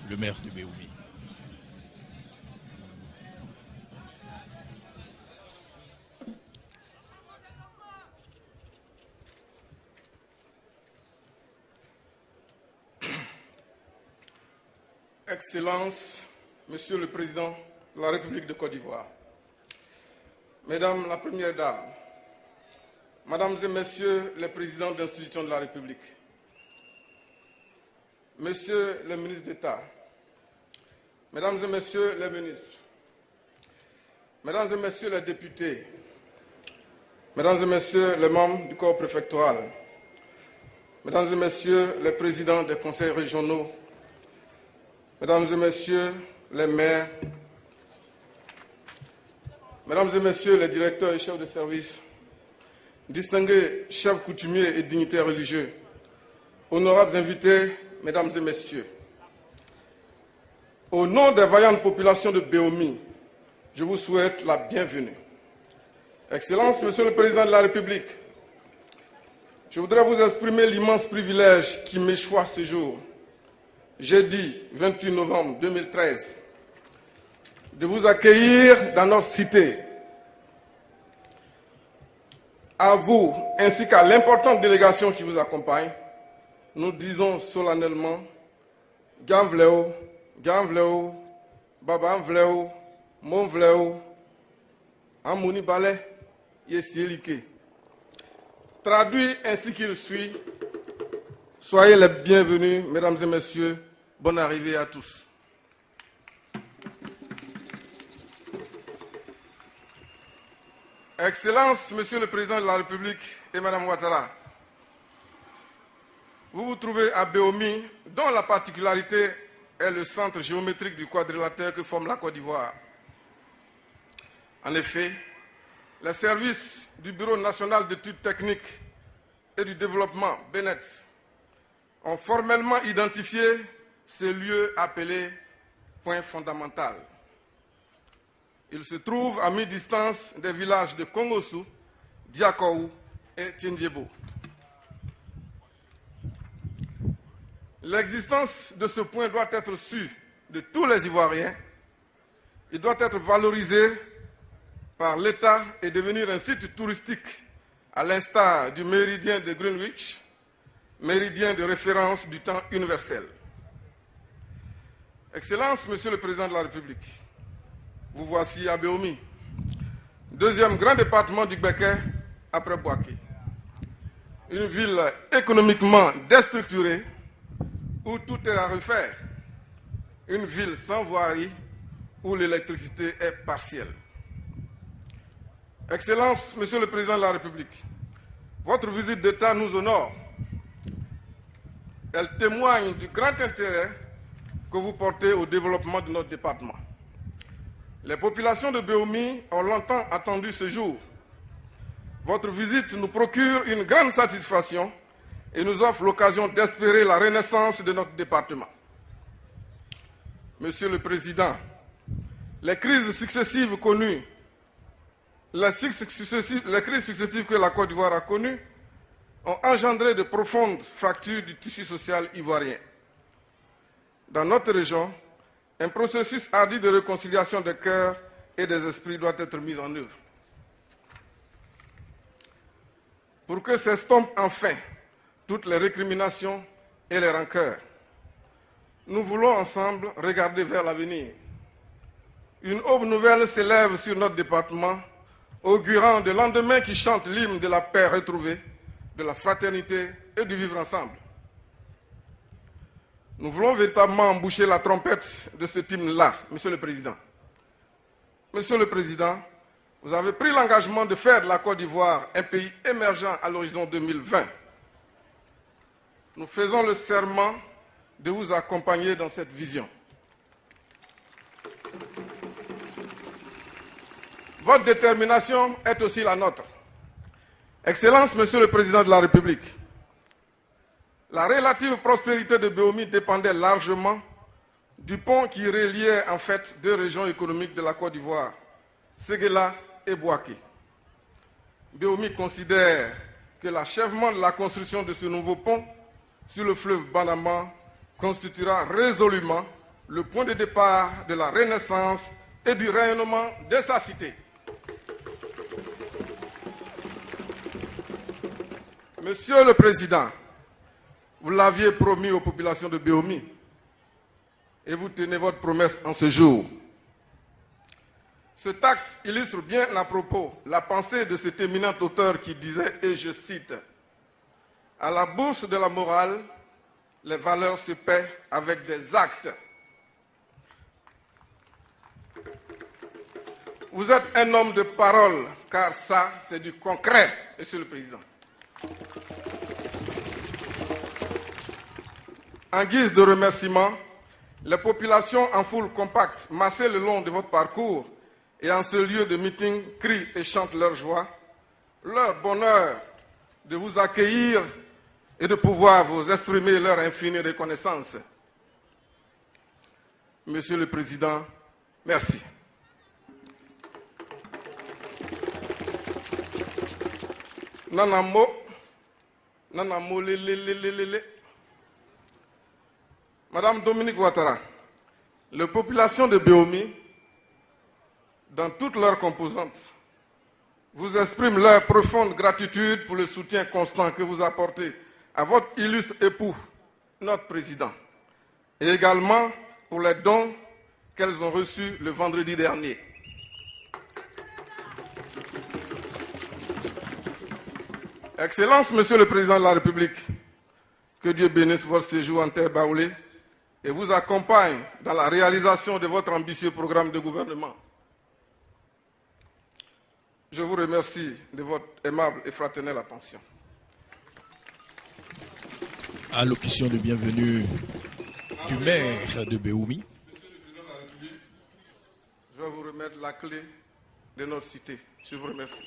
le maire de Béoumi. Excellences, Monsieur le Président de la République de Côte d'Ivoire, Mesdames la Première Dame, Mesdames et Messieurs les Présidents d'institutions de la République, Monsieur le Ministre d'État, Mesdames et Messieurs les ministres, Mesdames et Messieurs les députés, Mesdames et Messieurs les membres du corps préfectoral, Mesdames et Messieurs les présidents des conseils régionaux, Mesdames et Messieurs les maires, Mesdames et Messieurs les directeurs et chefs de service, distingués chefs coutumiers et dignitaires religieux, honorables invités, Mesdames et Messieurs, au nom des vaillantes populations de Béoumi, je vous souhaite la bienvenue. Excellences, Monsieur le Président de la République, je voudrais vous exprimer l'immense privilège qui m'échoit ce jour, jeudi 28 novembre 2013, de vous accueillir dans notre cité. À vous, ainsi qu'à l'importante délégation qui vous accompagne, nous disons solennellement Gan Vleo, Baba Vleo, Mon Vleo, Amouni Balé, Yesielike. Traduit ainsi qu'il suit, soyez les bienvenus, Mesdames et Messieurs, bonne arrivée à tous. Excellences, Monsieur le Président de la République et Madame Ouattara, vous vous trouvez à Béoumi, dont la particularité est le centre géométrique du quadrilatère que forme la Côte d'Ivoire. En effet, les services du Bureau national d'études techniques et du développement, BNET, ont formellement identifié ce lieu appelé point fondamental. Il se trouve à mi-distance des villages de Kongosu, Diakou et Tiendjebo. L'existence de ce point doit être su de tous les Ivoiriens. Il doit être valorisé par l'État et devenir un site touristique à l'instar du méridien de Greenwich, méridien de référence du temps universel. Excellences, Monsieur le Président de la République, vous voici à Béoumi, deuxième grand département du Béké après Bouaké. Une ville économiquement déstructurée où tout est à refaire. Une ville sans voirie où l'électricité est partielle. Excellences, Monsieur le Président de la République, votre visite d'État nous honore. Elle témoigne du grand intérêt que vous portez au développement de notre département. Les populations de Béoumi ont longtemps attendu ce jour. Votre visite nous procure une grande satisfaction et nous offre l'occasion d'espérer la renaissance de notre département. Monsieur le Président, les crises successives connues, les crises successives que la Côte d'Ivoire a connues ont engendré de profondes fractures du tissu social ivoirien. Dans notre région, un processus hardi de réconciliation des cœurs et des esprits doit être mis en œuvre. Pour que s'estompent enfin toutes les récriminations et les rancœurs, nous voulons ensemble regarder vers l'avenir. Une aube nouvelle s'élève sur notre département, augurant de lendemains qui chantent l'hymne de la paix retrouvée, de la fraternité et du vivre ensemble. Nous voulons véritablement emboucher la trompette de ce hymne-là, Monsieur le Président. Monsieur le Président, vous avez pris l'engagement de faire de la Côte d'Ivoire un pays émergent à l'horizon 2020. Nous faisons le serment de vous accompagner dans cette vision. Votre détermination est aussi la nôtre. Excellences, Monsieur le Président de la République, la relative prospérité de Béoumi dépendait largement du pont qui reliait en fait deux régions économiques de la Côte d'Ivoire, Séguéla et Bouaké. Béoumi considère que l'achèvement de la construction de ce nouveau pont sur le fleuve Banama constituera résolument le point de départ de la renaissance et du rayonnement de sa cité. Monsieur le Président, vous l'aviez promis aux populations de Béomi et vous tenez votre promesse en ce jour. Cet acte illustre bien à propos la pensée de cet éminent auteur qui disait, et je cite, « À la bourse de la morale, les valeurs se paient avec des actes. » Vous êtes un homme de parole, car ça, c'est du concret, Monsieur le Président. En guise de remerciement, les populations en foule compacte, massées le long de votre parcours et en ce lieu de meeting, crient et chantent leur joie, leur bonheur de vous accueillir et de pouvoir vous exprimer leur infinie reconnaissance. Monsieur le Président, merci. Nanamo, nanamo, lé. Madame Dominique Ouattara, les populations de Béomi, dans toutes leurs composantes, vous expriment leur profonde gratitude pour le soutien constant que vous apportez à votre illustre époux, notre président, et également pour les dons qu'elles ont reçus le vendredi dernier. Excellence, Monsieur le Président de la République, que Dieu bénisse votre séjour en terre baoulée et vous accompagne dans la réalisation de votre ambitieux programme de gouvernement. Je vous remercie de votre aimable et fraternelle attention. Allocution de bienvenue du maire de Béomi. Monsieur le Président de la République, je vais vous remettre la clé de notre cité. Je vous remercie.